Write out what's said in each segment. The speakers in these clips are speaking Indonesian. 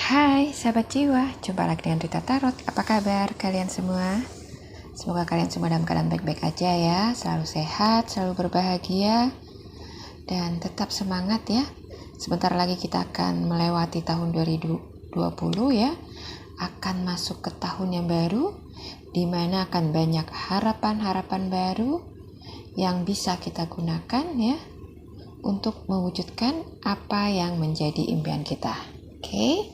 Hai sahabat jiwa, jumpa lagi dengan Rita Tarot. Apa kabar kalian semua? Semoga kalian semua dalam keadaan baik-baik aja ya, selalu sehat, selalu berbahagia, dan tetap semangat ya. Sebentar lagi kita akan melewati tahun 2020 ya, akan masuk ke tahun yang baru, di mana akan banyak harapan-harapan baru yang bisa kita gunakan ya, untuk mewujudkan apa yang menjadi impian kita. Oke?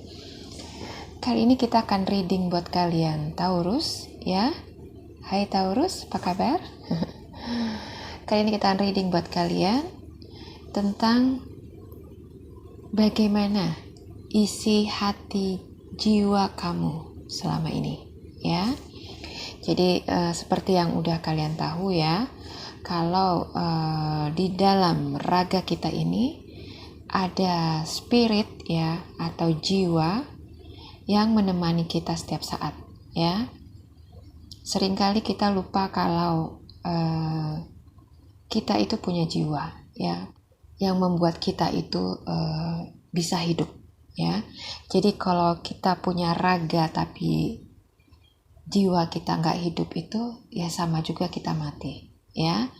Kali ini kita akan reading buat kalian Taurus ya. Hai Taurus, apa kabar? Kali ini kita akan reading buat kalian tentang bagaimana isi hati jiwa kamu selama ini ya. Jadi seperti yang udah kalian tahu ya, kalau di dalam raga kita ini ada spirit ya, atau jiwa yang menemani kita setiap saat ya. Seringkali kita lupa kalau kita itu punya jiwa ya, yang membuat kita itu bisa hidup ya. Jadi kalau kita punya raga tapi jiwa kita nggak hidup, itu ya sama juga kita mati ya.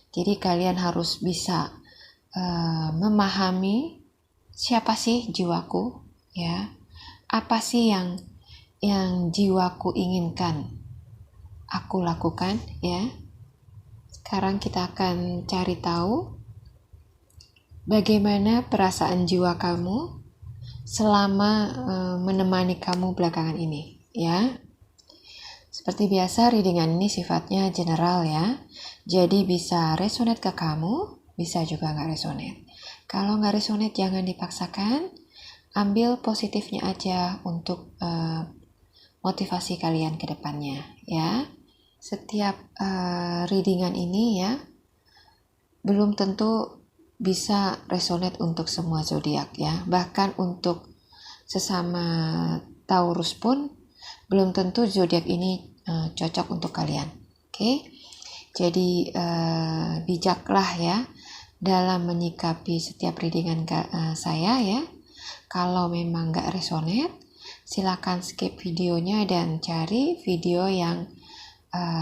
Jadi kalian harus bisa memahami siapa sih jiwaku ya. Apa sih yang jiwaku inginkan aku lakukan ya. Sekarang kita akan cari tahu bagaimana perasaan jiwa kamu selama menemani kamu belakangan ini ya. Seperti biasa, readingan ini sifatnya general ya. Jadi bisa resonate ke kamu, bisa juga nggak resonate. Kalau nggak resonate jangan dipaksakan. Ambil positifnya aja untuk motivasi kalian ke depannya ya. Setiap readingan ini ya, belum tentu bisa resonate untuk semua zodiak ya. Bahkan untuk sesama Taurus pun belum tentu zodiak ini cocok untuk kalian. Oke? Jadi bijaklah ya dalam menyikapi setiap readingan saya ya. Kalau memang nggak resonate, silakan skip videonya dan cari video yang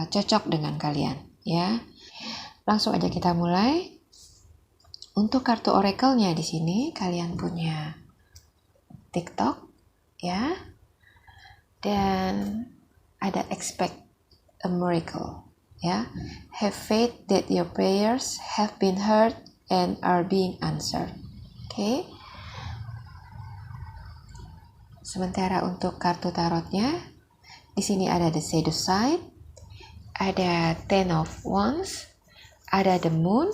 cocok dengan kalian ya. Langsung aja kita mulai. Untuk kartu oracle-nya di sini kalian punya TikTok ya. Dan ada expect a miracle ya. Have faith that your prayers have been heard and are being answered. Oke. Sementara untuk kartu tarotnya, di sini ada the shadow side, ada ten of wands, ada the moon,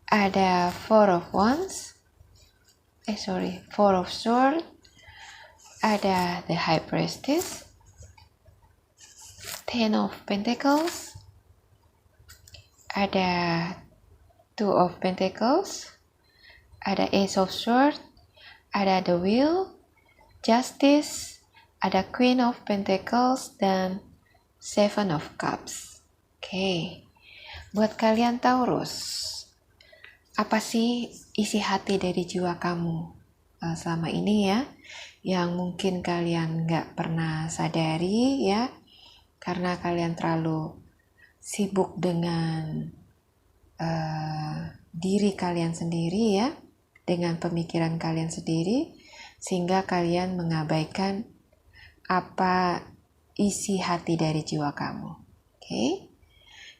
ada four of swords, ada the high priestess, ten of pentacles, ada two of pentacles, ada ace of swords, ada the wheel, Justice, ada Queen of Pentacles, dan Seven of Cups. Oke, buat kalian Taurus, apa sih isi hati dari jiwa kamu selama ini ya, yang mungkin kalian nggak pernah sadari ya, karena kalian terlalu sibuk dengan diri kalian sendiri ya, dengan pemikiran kalian sendiri, sehingga kalian mengabaikan apa isi hati dari jiwa kamu. Oke,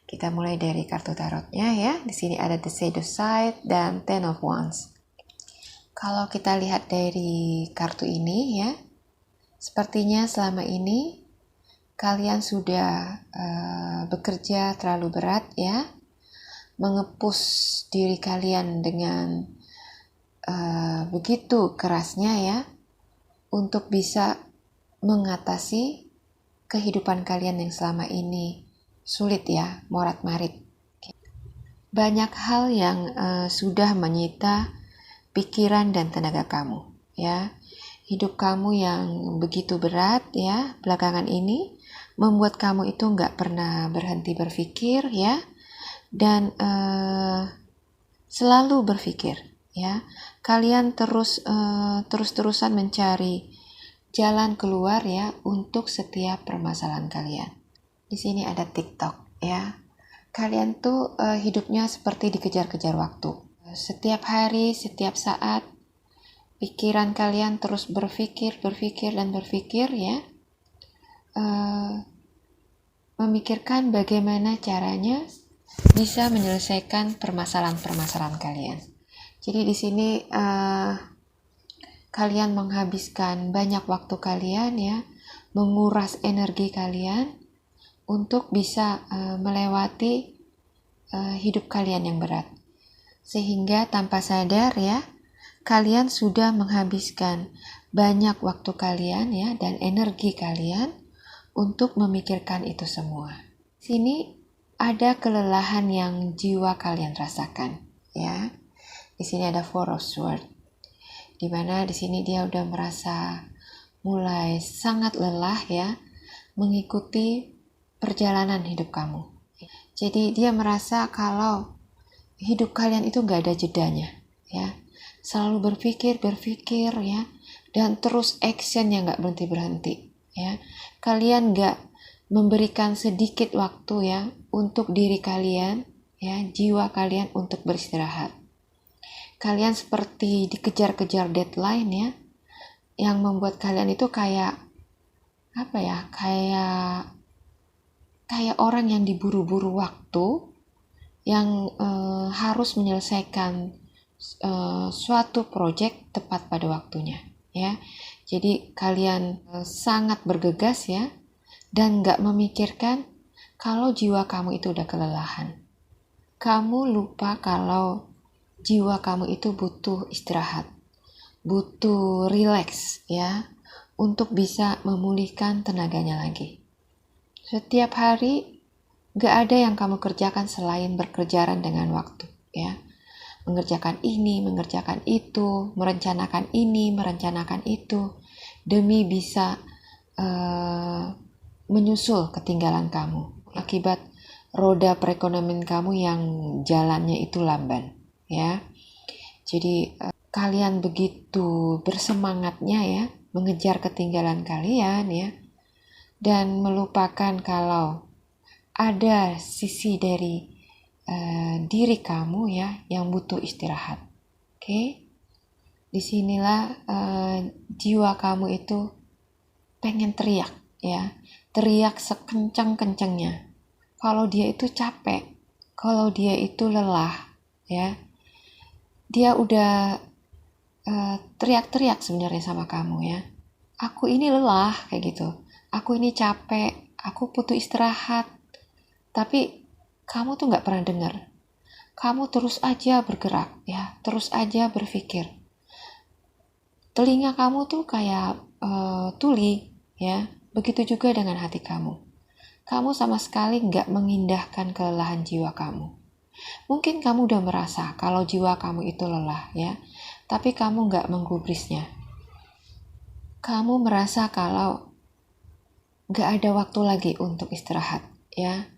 kita mulai dari kartu tarotnya ya. Di sini ada the shadow side dan ten of wands. Kalau kita lihat dari kartu ini ya, sepertinya selama ini kalian sudah bekerja terlalu berat ya, mengepus diri kalian dengan begitu kerasnya ya, untuk bisa mengatasi kehidupan kalian yang selama ini sulit ya, morat-marit. Banyak hal yang sudah menyita pikiran dan tenaga kamu ya. Hidup kamu yang begitu berat ya belakangan ini membuat kamu itu nggak pernah berhenti berpikir ya, dan selalu berpikir ya. Kalian terus-terusan mencari jalan keluar ya untuk setiap permasalahan kalian. Di sini ada TikTok ya. Kalian tuh hidupnya seperti dikejar-kejar waktu. Setiap hari, setiap saat, pikiran kalian terus berpikir ya. Memikirkan bagaimana caranya bisa menyelesaikan permasalahan-permasalahan kalian. Jadi di sini kalian menghabiskan banyak waktu kalian ya, menguras energi kalian untuk bisa melewati hidup kalian yang berat. Sehingga tanpa sadar ya, kalian sudah menghabiskan banyak waktu kalian ya dan energi kalian untuk memikirkan itu semua. Sini ada kelelahan yang jiwa kalian rasakan ya. Di sini ada Four of Swords. Di mana di sini dia udah merasa mulai sangat lelah ya mengikuti perjalanan hidup kamu. Jadi dia merasa kalau hidup kalian itu gak ada jedanya ya. Selalu berpikir ya dan terus action yang gak berhenti ya. Kalian gak memberikan sedikit waktu ya untuk diri kalian ya, jiwa kalian untuk beristirahat. Kalian seperti dikejar-kejar deadline ya, yang membuat kalian itu kayak apa ya, kayak orang yang diburu-buru waktu, yang harus menyelesaikan suatu project tepat pada waktunya ya. Jadi kalian sangat bergegas ya dan gak memikirkan kalau jiwa kamu itu udah kelelahan. Kamu lupa kalau jiwa kamu itu butuh istirahat, butuh relax ya, untuk bisa memulihkan tenaganya lagi. Setiap hari gak ada yang kamu kerjakan selain berkejaran dengan waktu ya. Mengerjakan ini, mengerjakan itu, merencanakan ini, merencanakan itu, demi bisa menyusul ketinggalan kamu. Akibat roda perekonomian kamu yang jalannya itu lamban ya. Jadi kalian begitu bersemangatnya ya mengejar ketinggalan kalian ya, dan melupakan kalau ada sisi dari diri kamu ya yang butuh istirahat. Oke? Disinilah jiwa kamu itu pengen teriak ya, teriak sekencang-kencangnya. Kalau dia itu capek, kalau dia itu lelah ya, dia udah teriak-teriak sebenarnya sama kamu ya. Aku ini lelah kayak gitu. Aku ini capek, aku butuh istirahat. Tapi kamu tuh gak pernah dengar. Kamu terus aja bergerak ya, terus aja berpikir. Telinga kamu tuh kayak tuli ya. Begitu juga dengan hati kamu. Kamu sama sekali gak mengindahkan kelelahan jiwa kamu. Mungkin kamu udah merasa kalau jiwa kamu itu lelah ya, tapi kamu gak menggubrisnya. Kamu merasa kalau gak ada waktu lagi untuk istirahat ya.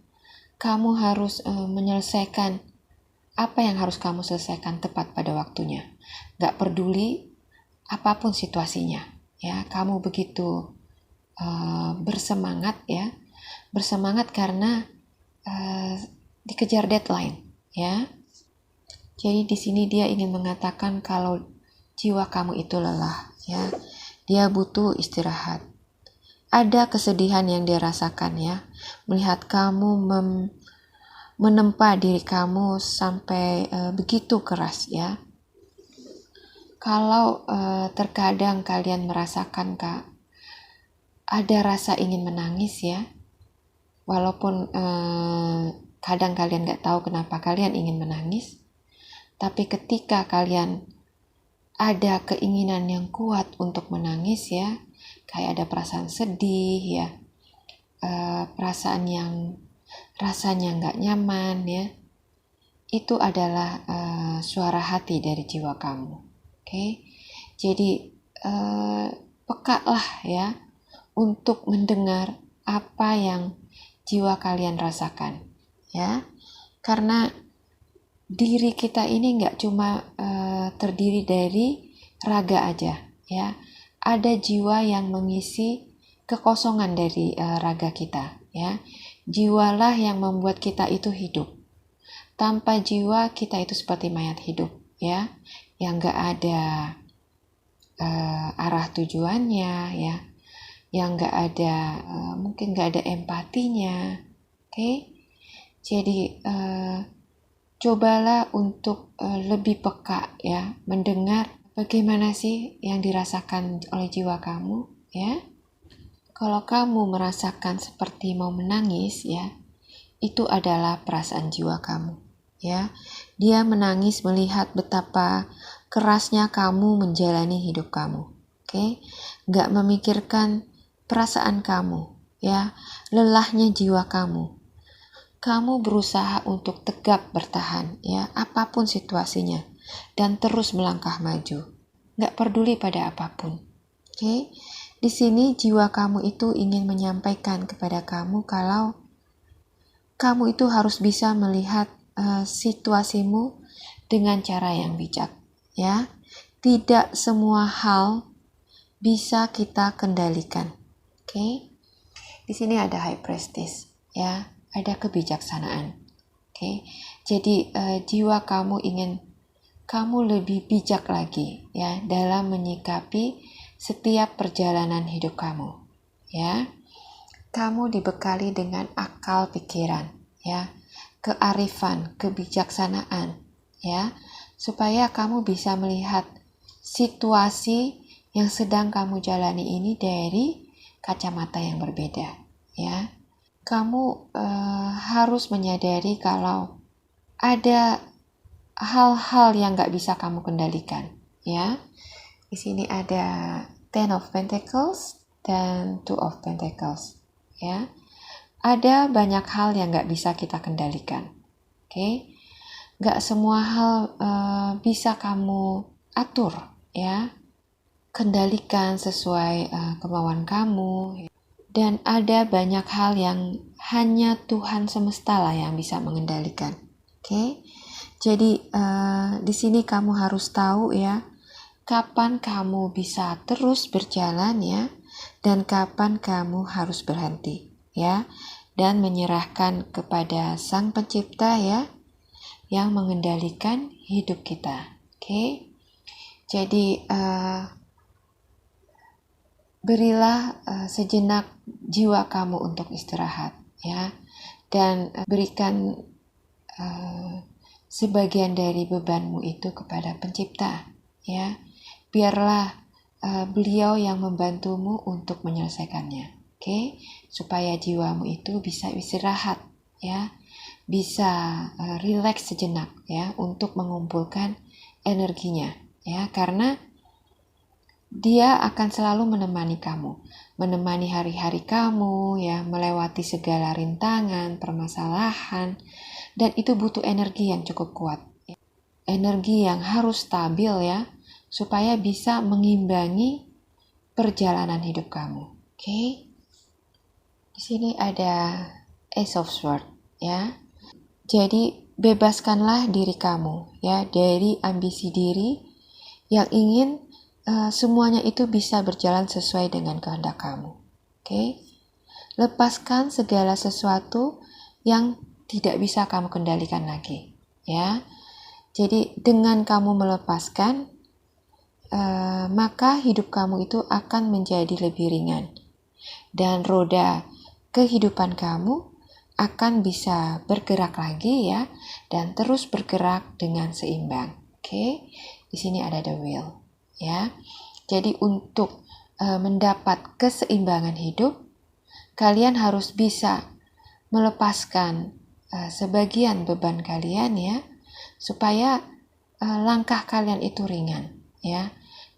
Kamu harus menyelesaikan apa yang harus kamu selesaikan tepat pada waktunya. Gak peduli apapun situasinya ya. Kamu begitu bersemangat ya. Bersemangat karena dikejar deadline ya. Jadi di sini dia ingin mengatakan kalau jiwa kamu itu lelah ya. Dia butuh istirahat. Ada kesedihan yang dia rasakan ya, melihat kamu menempa diri kamu sampai begitu keras ya. Kalau terkadang kalian merasakan ada rasa ingin menangis ya, walaupun kadang kalian gak tahu kenapa kalian ingin menangis, tapi ketika kalian ada keinginan yang kuat untuk menangis ya, kayak ada perasaan sedih ya, perasaan yang rasanya gak nyaman ya, itu adalah suara hati dari jiwa kamu. Oke? Jadi pekalah ya untuk mendengar apa yang jiwa kalian rasakan ya, karena diri kita ini nggak cuma terdiri dari raga aja, ya. Ada jiwa yang mengisi kekosongan dari raga kita, ya. Jiwalah yang membuat kita itu hidup. Tanpa jiwa kita itu seperti mayat hidup, ya, yang nggak ada arah tujuannya, ya, yang nggak ada mungkin nggak ada empatinya, oke? Jadi cobalah untuk lebih peka, ya, mendengar bagaimana sih yang dirasakan oleh jiwa kamu, ya. Kalau kamu merasakan seperti mau menangis, ya, itu adalah perasaan jiwa kamu, ya. Dia menangis melihat betapa kerasnya kamu menjalani hidup kamu, oke? Nggak memikirkan perasaan kamu, ya, lelahnya jiwa kamu. Kamu berusaha untuk tegap bertahan, ya, apapun situasinya, dan terus melangkah maju. Nggak peduli pada apapun. Oke? Di sini jiwa kamu itu ingin menyampaikan kepada kamu kalau kamu itu harus bisa melihat situasimu dengan cara yang bijak, ya. Tidak semua hal bisa kita kendalikan. Oke? Di sini ada high prestige, ya. Ada kebijaksanaan. Oke, jadi jiwa kamu ingin kamu lebih bijak lagi, ya, dalam menyikapi setiap perjalanan hidup kamu, ya. Kamu dibekali dengan akal pikiran, ya, kearifan, kebijaksanaan, ya, supaya kamu bisa melihat situasi yang sedang kamu jalani ini dari kacamata yang berbeda, ya. Kamu harus menyadari kalau ada hal-hal yang nggak bisa kamu kendalikan, ya. Di sini ada Ten of Pentacles dan Two of Pentacles, ya. Ada banyak hal yang nggak bisa kita kendalikan, oke? Nggak semua hal bisa kamu atur, ya. Kendalikan sesuai kemauan kamu. Dan ada banyak hal yang hanya Tuhan semesta lah yang bisa mengendalikan. Oke? Jadi di sini kamu harus tahu, ya, kapan kamu bisa terus berjalan, ya, dan kapan kamu harus berhenti, ya, dan menyerahkan kepada Sang Pencipta, ya, yang mengendalikan hidup kita. Oke? Jadi berilah sejenak jiwa kamu untuk istirahat, ya, dan berikan sebagian dari bebanmu itu kepada Pencipta, ya. Biarlah beliau yang membantumu untuk menyelesaikannya, oke? Supaya jiwamu itu bisa istirahat, ya, bisa rileks sejenak, ya, untuk mengumpulkan energinya, ya, karena Dia akan selalu menemani kamu, menemani hari-hari kamu, ya, melewati segala rintangan, permasalahan, dan itu butuh energi yang cukup kuat. Energi yang harus stabil, ya, supaya bisa mengimbangi perjalanan hidup kamu. Oke? Di sini ada Ace of Swords, ya. Jadi bebaskanlah diri kamu, ya, dari ambisi diri yang ingin semuanya itu bisa berjalan sesuai dengan kehendak kamu. Oke? Lepaskan segala sesuatu yang tidak bisa kamu kendalikan lagi, ya. Jadi dengan kamu melepaskan, maka hidup kamu itu akan menjadi lebih ringan, dan roda kehidupan kamu akan bisa bergerak lagi, ya, dan terus bergerak dengan seimbang. Oke? Di sini ada the wheel. Ya, jadi untuk mendapat keseimbangan hidup, kalian harus bisa melepaskan sebagian beban kalian, ya, supaya langkah kalian itu ringan, ya.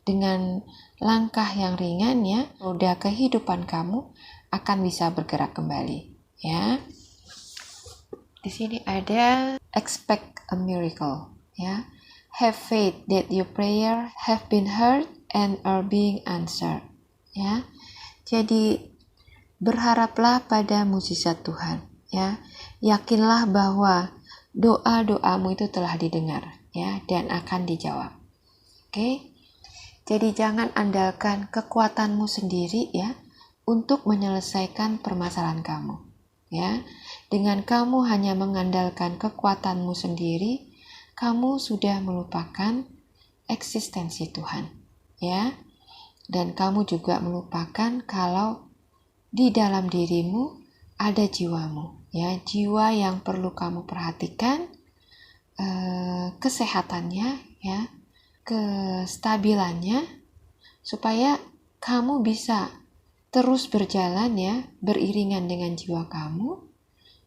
Dengan langkah yang ringan, ya, roda kehidupan kamu akan bisa bergerak kembali, ya. Di sini ada expect a miracle, ya. Have faith that your prayer have been heard and are being answered, ya. Jadi berharaplah pada mukjizat Tuhan, ya. Yakinlah bahwa doa-doamu itu telah didengar ya dan akan dijawab. Oke. Jadi jangan andalkan kekuatanmu sendiri ya untuk menyelesaikan permasalahan kamu. Ya. Dengan kamu hanya mengandalkan kekuatanmu sendiri, kamu sudah melupakan eksistensi Tuhan. Ya. Dan kamu juga melupakan kalau di dalam dirimu ada jiwamu, ya, jiwa yang perlu kamu perhatikan, kesehatannya, ya, kestabilannya, supaya kamu bisa terus berjalan ya, beriringan dengan jiwa kamu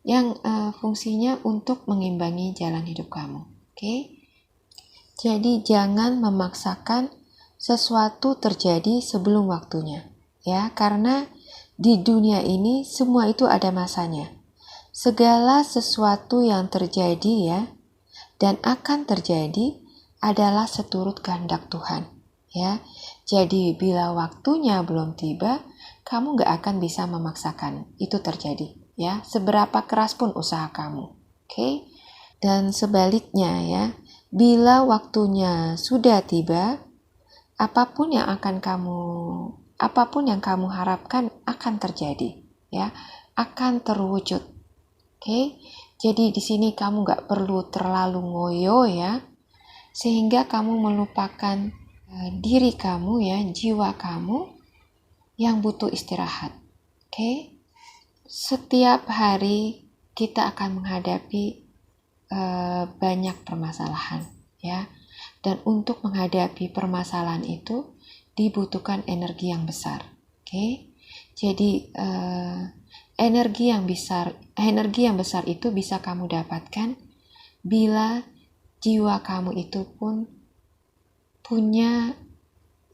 yang fungsinya untuk mengimbangi jalan hidup kamu. Oke? Jadi jangan memaksakan sesuatu terjadi sebelum waktunya, ya, karena di dunia ini semua itu ada masanya. Segala sesuatu yang terjadi ya dan akan terjadi adalah seturut kehendak Tuhan, ya. Jadi bila waktunya belum tiba, kamu gak akan bisa memaksakan itu terjadi, ya. Seberapa keras pun usaha kamu, oke? Dan sebaliknya ya, bila waktunya sudah tiba, apapun yang kamu harapkan akan terjadi, ya, akan terwujud. Oke? Jadi di sini kamu gak perlu terlalu ngoyo ya, sehingga kamu melupakan diri kamu ya, jiwa kamu yang butuh istirahat. Oke? Setiap hari kita akan menghadapi banyak permasalahan ya. Dan untuk menghadapi permasalahan itu dibutuhkan energi yang besar. Oke? Jadi energi yang besar itu bisa kamu dapatkan bila jiwa kamu itu pun punya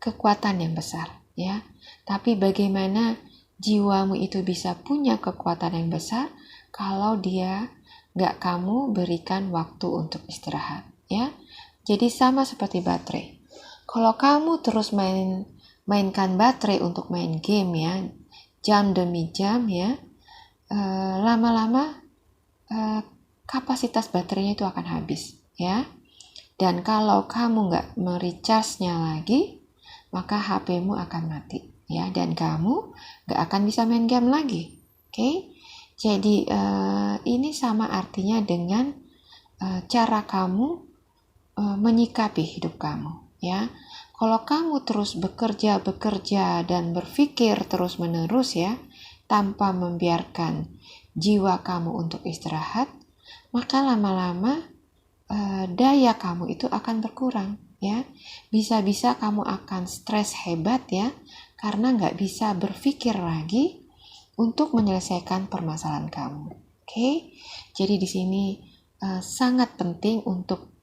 kekuatan yang besar ya. Tapi bagaimana jiwamu itu bisa punya kekuatan yang besar kalau dia gak kamu berikan waktu untuk istirahat ya. Jadi sama seperti baterai. Kalau kamu terus mainkan baterai untuk main game ya, jam demi jam ya, lama-lama kapasitas baterainya itu akan habis ya. Dan kalau kamu nggak merecharge-nya lagi, maka HP-mu akan mati ya, dan kamu nggak akan bisa main game lagi. Oke? Jadi ini sama artinya dengan cara kamu menyikapi hidup kamu ya. Kalau kamu terus bekerja dan berpikir terus-menerus ya, tanpa membiarkan jiwa kamu untuk istirahat, maka lama-lama daya kamu itu akan berkurang ya. Bisa-bisa kamu akan stres hebat ya, karena nggak bisa berpikir lagi untuk menyelesaikan permasalahan kamu. Oke? Jadi di sini sangat penting untuk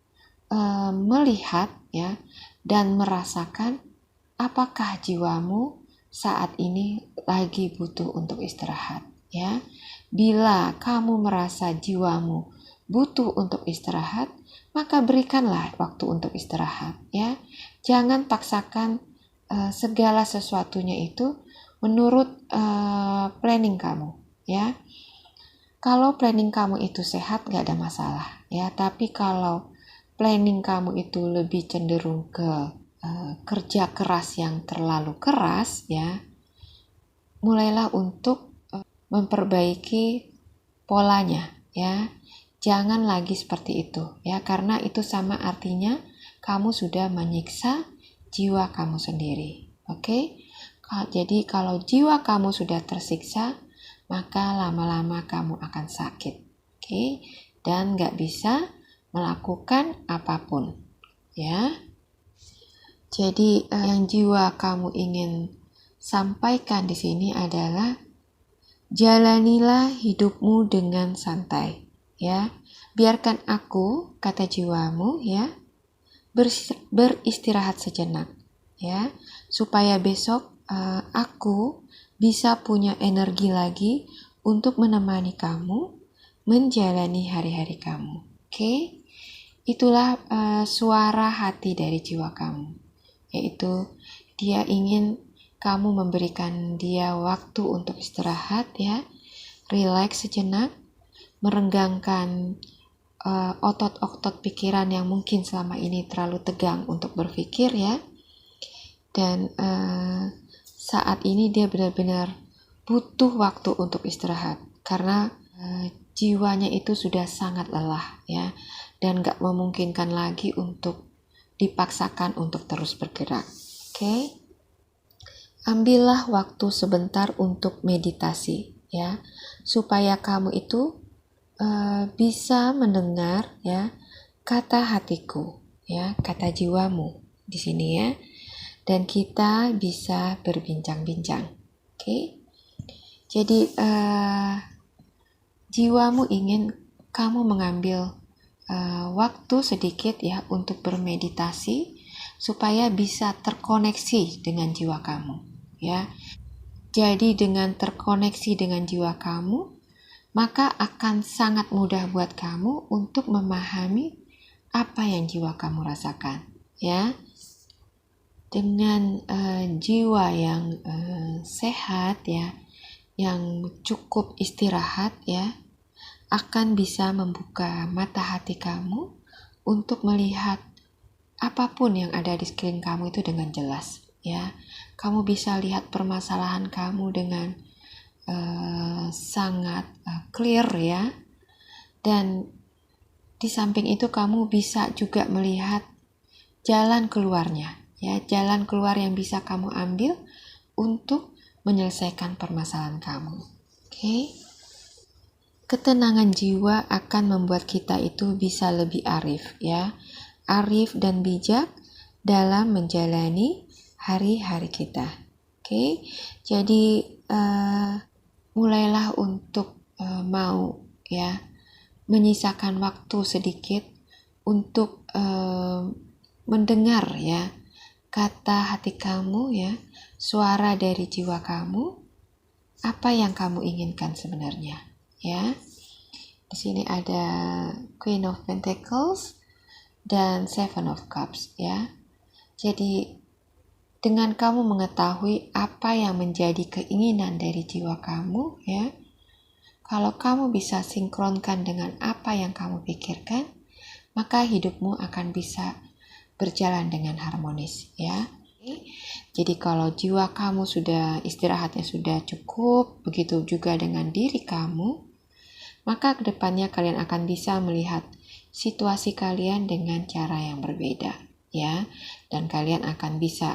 melihat ya dan merasakan apakah jiwamu saat ini lagi butuh untuk istirahat ya. Bila kamu merasa jiwamu butuh untuk istirahat, maka berikanlah waktu untuk istirahat ya. Jangan paksakan segala sesuatunya itu menurut planning kamu ya. Kalau planning kamu itu sehat gak ada masalah ya. Tapi kalau planning kamu itu lebih cenderung ke kerja keras yang terlalu keras ya, mulailah untuk memperbaiki polanya ya. Jangan lagi seperti itu ya, karena itu sama artinya kamu sudah menyiksa jiwa kamu sendiri. Oke? Jadi kalau jiwa kamu sudah tersiksa, maka lama-lama kamu akan sakit. Oke? Dan gak bisa melakukan apapun ya. Jadi yang jiwa kamu ingin sampaikan di sini adalah jalanilah hidupmu dengan santai ya. Biarkan aku, kata jiwamu ya, beristirahat sejenak ya, supaya besok aku bisa punya energi lagi untuk menemani kamu menjalani hari-hari kamu. Oke? Itulah suara hati dari jiwa kamu, yaitu dia ingin kamu memberikan dia waktu untuk istirahat ya, relax sejenak, merenggangkan otot-otot pikiran yang mungkin selama ini terlalu tegang untuk berpikir ya. Dan saat ini dia benar-benar butuh waktu untuk istirahat karena jiwanya itu sudah sangat lelah ya, dan gak memungkinkan lagi untuk dipaksakan untuk terus bergerak. Oke. Ambillah waktu sebentar untuk meditasi ya, supaya kamu itu bisa mendengar ya kata hatiku ya, kata jiwamu di sini ya, dan kita bisa berbincang-bincang. Oke. Jadi jiwamu ingin kamu mengambil waktu sedikit ya untuk bermeditasi supaya bisa terkoneksi dengan jiwa kamu ya. Jadi dengan terkoneksi dengan jiwa kamu, maka akan sangat mudah buat kamu untuk memahami apa yang jiwa kamu rasakan ya. Dengan jiwa yang sehat ya, yang cukup istirahat ya, akan bisa membuka mata hati kamu untuk melihat apapun yang ada di sekeliling kamu itu dengan jelas ya. Kamu bisa lihat permasalahan kamu dengan sangat clear ya. Dan di samping itu kamu bisa juga melihat jalan keluarnya ya, jalan keluar yang bisa kamu ambil untuk menyelesaikan permasalahan kamu. Oke. Ketenangan jiwa akan membuat kita itu bisa lebih arif ya, arif dan bijak dalam menjalani hari-hari kita. Oke. Jadi mulailah untuk mau ya menyisakan waktu sedikit untuk mendengar ya kata hati kamu ya, suara dari jiwa kamu, apa yang kamu inginkan sebenarnya ya. Di sini ada Queen of Pentacles dan Seven of Cups ya. Jadi dengan kamu mengetahui apa yang menjadi keinginan dari jiwa kamu ya, kalau kamu bisa sinkronkan dengan apa yang kamu pikirkan, maka hidupmu akan bisa berjalan dengan harmonis ya. Jadi kalau jiwa kamu sudah istirahatnya sudah cukup, begitu juga dengan diri kamu, maka kedepannya kalian akan bisa melihat situasi kalian dengan cara yang berbeda ya, dan kalian akan bisa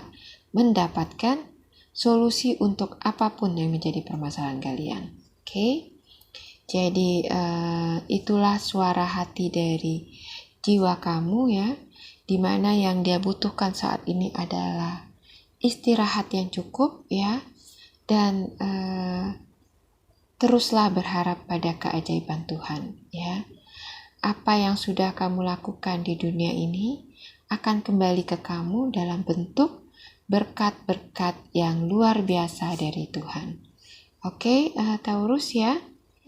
mendapatkan solusi untuk apapun yang menjadi permasalahan kalian. Oke. Jadi itulah suara hati dari jiwa kamu ya, dimana yang dia butuhkan saat ini adalah istirahat yang cukup ya, dan teruslah berharap pada keajaiban Tuhan ya. Apa yang sudah kamu lakukan di dunia ini akan kembali ke kamu dalam bentuk berkat-berkat yang luar biasa dari Tuhan. Oke, Taurus ya.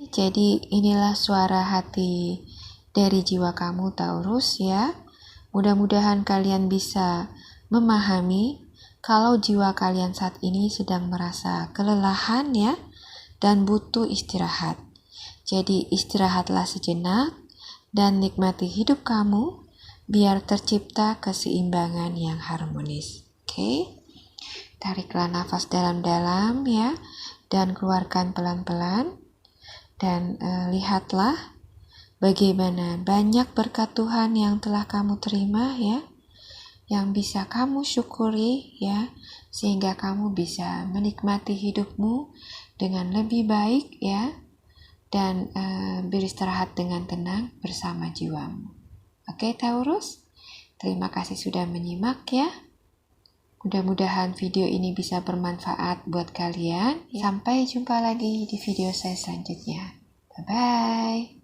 Jadi inilah suara hati dari jiwa kamu Taurus ya. Mudah-mudahan kalian bisa memahami kalau jiwa kalian saat ini sedang merasa kelelahan ya, dan butuh istirahat. Jadi istirahatlah sejenak dan nikmati hidup kamu biar tercipta keseimbangan yang harmonis. Oke. Tariklah nafas dalam-dalam ya, dan keluarkan pelan-pelan. Dan lihatlah bagaimana banyak berkat Tuhan yang telah kamu terima ya, yang bisa kamu syukuri ya, sehingga kamu bisa menikmati hidupmu dengan lebih baik ya, dan beristirahat dengan tenang bersama jiwamu. Oke Taurus, terima kasih sudah menyimak ya. Mudah-mudahan video ini bisa bermanfaat buat kalian. Sampai jumpa lagi di video saya selanjutnya. Bye-bye.